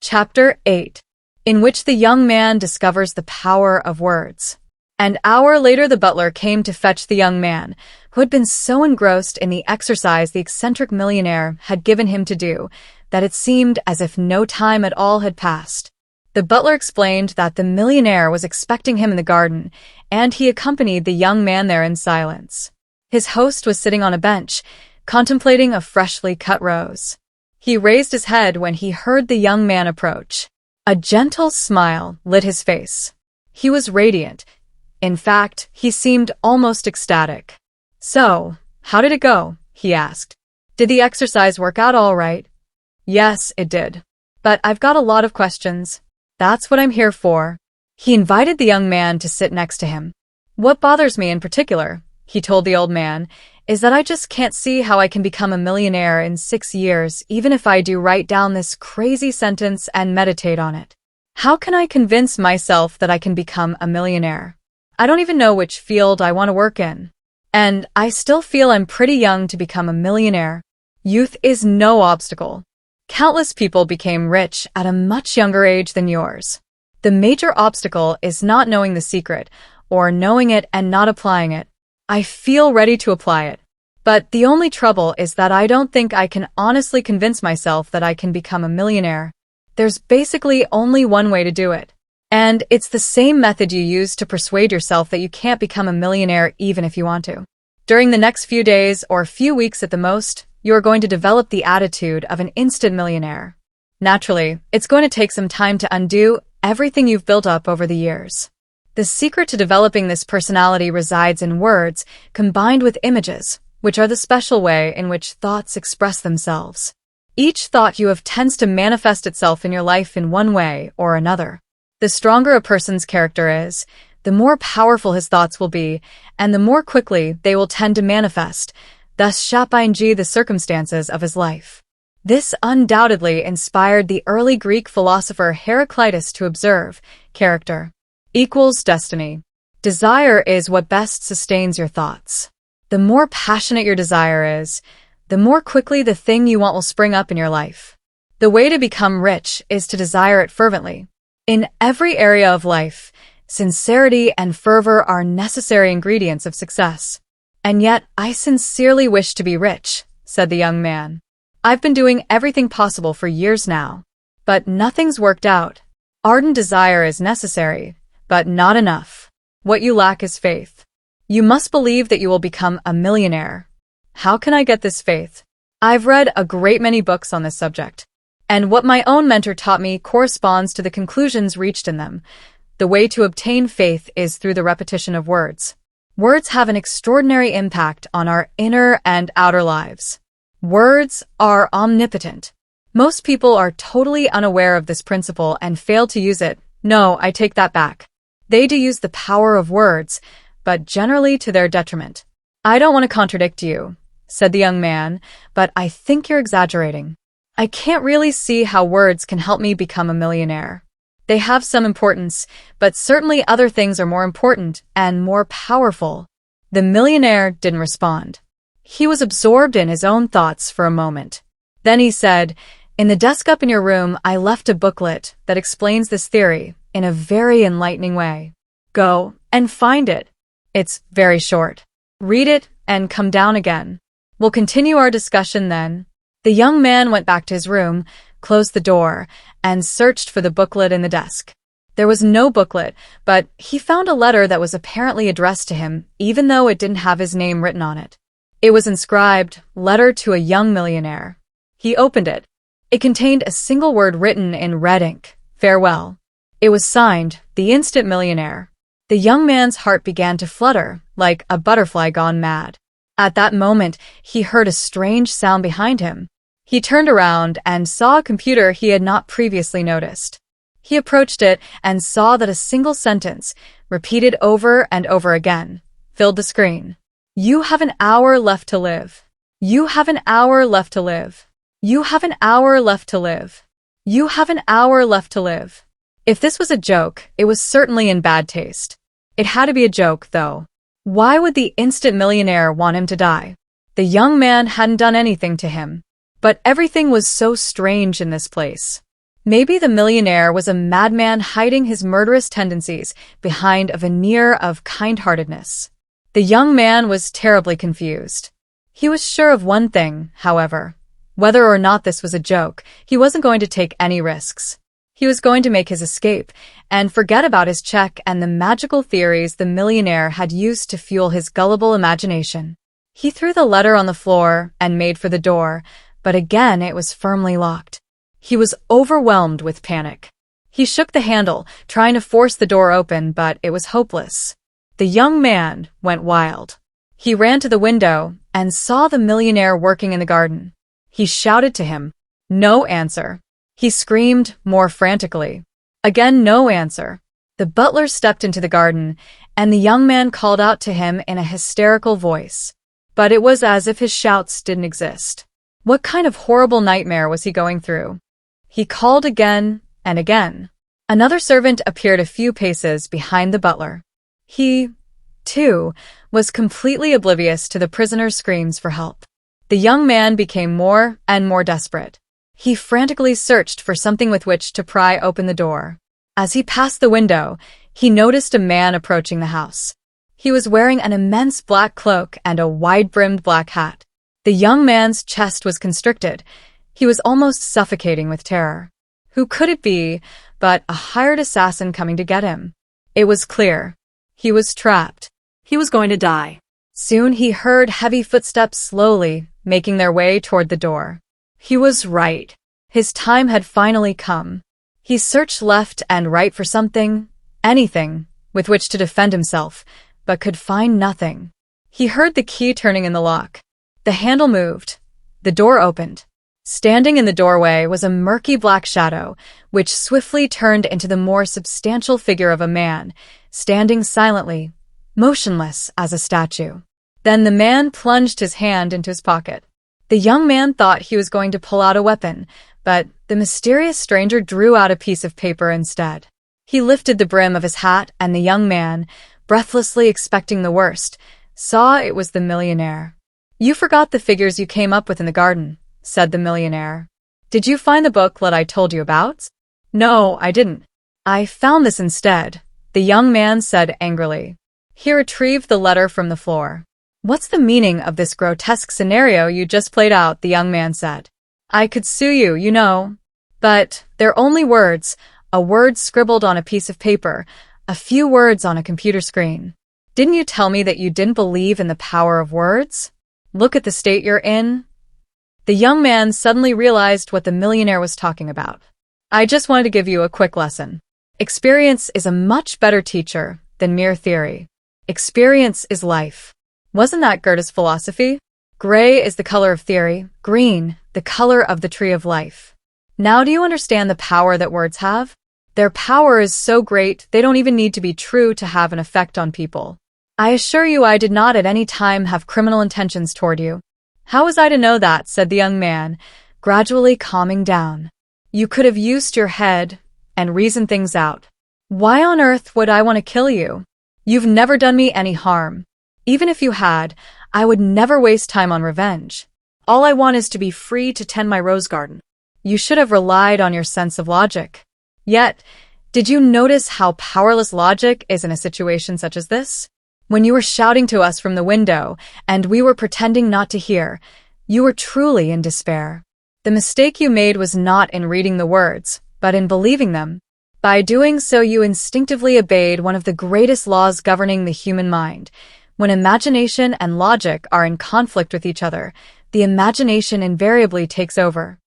Chapter 8, in which the young man discovers the power of words. An hour later the butler came to fetch the young man, who had been so engrossed in the exercise the eccentric millionaire had given him to do, that it seemed as if no time at all had passed. The butler explained that the millionaire was expecting him in the garden, and he accompanied the young man there in silence. His host was sitting on a bench, contemplating a freshly cut rose. He raised his head when he heard the young man approach. A gentle smile lit his face. He was radiant. In fact, he seemed almost ecstatic. "So, how did it go?" he asked. "Did the exercise work out all right?" "Yes, it did. But I've got a lot of questions. That's what I'm here for." He invited the young man to sit next to him. "What bothers me in particular," he told the old man, "is that I just can't see how I can become a millionaire in 6 years, even if I do write down this crazy sentence and meditate on it. How can I convince myself that I can become a millionaire? I don't even know which field I want to work in. And I still feel I'm pretty young to become a millionaire. Youth is no obstacle. Countless people became rich at a much younger age than yours. The major obstacle is not knowing the secret, or knowing it and not applying it. I feel ready to apply it. But the only trouble is that I don't think I can honestly convince myself that I can become a millionaire. There's basically only one way to do it. And it's the same method you use to persuade yourself that you can't become a millionaire even if you want to. During the next few days or few weeks at the most, you are going to develop the attitude of an instant millionaire. Naturally, it's going to take some time to undo everything you've built up over the years. The secret to developing this personality resides in words combined with images, which are the special way in which thoughts express themselves. Each thought you have tends to manifest itself in your life in one way or another. The stronger a person's character is, the more powerful his thoughts will be, and the more quickly they will tend to manifest, thus shaping the circumstances of his life. This undoubtedly inspired the early Greek philosopher Heraclitus to observe, character equals destiny. Desire is what best sustains your thoughts. The more passionate your desire is, the more quickly the thing you want will spring up in your life. The way to become rich is to desire it fervently. In every area of life, sincerity and fervor are necessary ingredients of success. "And yet, I sincerely wish to be rich," said the young man. "I've been doing everything possible for years now. But nothing's worked out. Ardent desire is necessary, but not enough. What you lack is faith. You must believe that you will become a millionaire. How can I get this faith? I've read a great many books on this subject, and what my own mentor taught me corresponds to the conclusions reached in them. The way to obtain faith is through the repetition of words. Words have an extraordinary impact on our inner and outer lives. Words are omnipotent. Most people are totally unaware of this principle and fail to use it. No, I take that back. They do use the power of words, but generally to their detriment. "I don't want to contradict you," said the young man, "but I think you're exaggerating. I can't really see how words can help me become a millionaire. They have some importance, but certainly other things are more important and more powerful." The millionaire didn't respond. He was absorbed in his own thoughts for a moment. Then he said, "In the desk up in your room, I left a booklet that explains this theory in a very enlightening way. Go and find it. It's very short. Read it and come down again. We'll continue our discussion then." The young man went back to his room, closed the door, and searched for the booklet in the desk. There was no booklet, but he found a letter that was apparently addressed to him, even though it didn't have his name written on it. It was inscribed, "Letter to a Young Millionaire." He opened it. It contained a single word written in red ink, "Farewell." It was signed, "The Instant Millionaire." The young man's heart began to flutter, like a butterfly gone mad. At that moment, he heard a strange sound behind him. He turned around and saw a computer he had not previously noticed. He approached it and saw that a single sentence, repeated over and over again, filled the screen. "You have an hour left to live. You have an hour left to live. You have an hour left to live. You have an hour left to live." If this was a joke, it was certainly in bad taste. It had to be a joke, though. Why would the instant millionaire want him to die? The young man hadn't done anything to him. But everything was so strange in this place. Maybe the millionaire was a madman hiding his murderous tendencies behind a veneer of kind-heartedness. The young man was terribly confused. He was sure of one thing, however. Whether or not this was a joke, he wasn't going to take any risks. He was going to make his escape and forget about his check and the magical theories the millionaire had used to fuel his gullible imagination. He threw the letter on the floor and made for the door, but again it was firmly locked. He was overwhelmed with panic. He shook the handle, trying to force the door open, but it was hopeless. The young man went wild. He ran to the window and saw the millionaire working in the garden. He shouted to him. No answer. He screamed more frantically. Again, no answer. The butler stepped into the garden, and the young man called out to him in a hysterical voice. But it was as if his shouts didn't exist. What kind of horrible nightmare was he going through? He called again and again. Another servant appeared a few paces behind the butler. He, too, was completely oblivious to the prisoner's screams for help. The young man became more and more desperate. He frantically searched for something with which to pry open the door. As he passed the window, he noticed a man approaching the house. He was wearing an immense black cloak and a wide-brimmed black hat. The young man's chest was constricted. He was almost suffocating with terror. Who could it be but a hired assassin coming to get him? It was clear. He was trapped. He was going to die. Soon he heard heavy footsteps slowly making their way toward the door. He was right. His time had finally come. He searched left and right for something, anything, with which to defend himself, but could find nothing. He heard the key turning in the lock. The handle moved. The door opened. Standing in the doorway was a murky black shadow, which swiftly turned into the more substantial figure of a man, standing silently, motionless as a statue. Then the man plunged his hand into his pocket. The young man thought he was going to pull out a weapon, but the mysterious stranger drew out a piece of paper instead. He lifted the brim of his hat, and the young man, breathlessly expecting the worst, saw it was the millionaire. "You forgot the figures you came up with in the garden," said the millionaire. "Did you find the booklet I told you about?" "No, I didn't. I found this instead," the young man said angrily. He retrieved the letter from the floor. "What's the meaning of this grotesque scenario you just played out?" the young man said. "I could sue you, you know. But they're only words, a word scribbled on a piece of paper, a few words on a computer screen. Didn't you tell me that you didn't believe in the power of words? Look at the state you're in." The young man suddenly realized what the millionaire was talking about. "I just wanted to give you a quick lesson. Experience is a much better teacher than mere theory. Experience is life. Wasn't that Goethe's philosophy? Gray is the color of theory, green, the color of the tree of life. Now do you understand the power that words have? Their power is so great they don't even need to be true to have an effect on people. I assure you I did not at any time have criminal intentions toward you." "How was I to know that?" said the young man, gradually calming down. "You could have used your head and reasoned things out. Why on earth would I want to kill you? You've never done me any harm. Even if you had, I would never waste time on revenge. All I want is to be free to tend my rose garden. You should have relied on your sense of logic. Yet, did you notice how powerless logic is in a situation such as this? When you were shouting to us from the window, and we were pretending not to hear, you were truly in despair. The mistake you made was not in reading the words, but in believing them. By doing so, you instinctively obeyed one of the greatest laws governing the human mind. When imagination and logic are in conflict with each other, the imagination invariably takes over.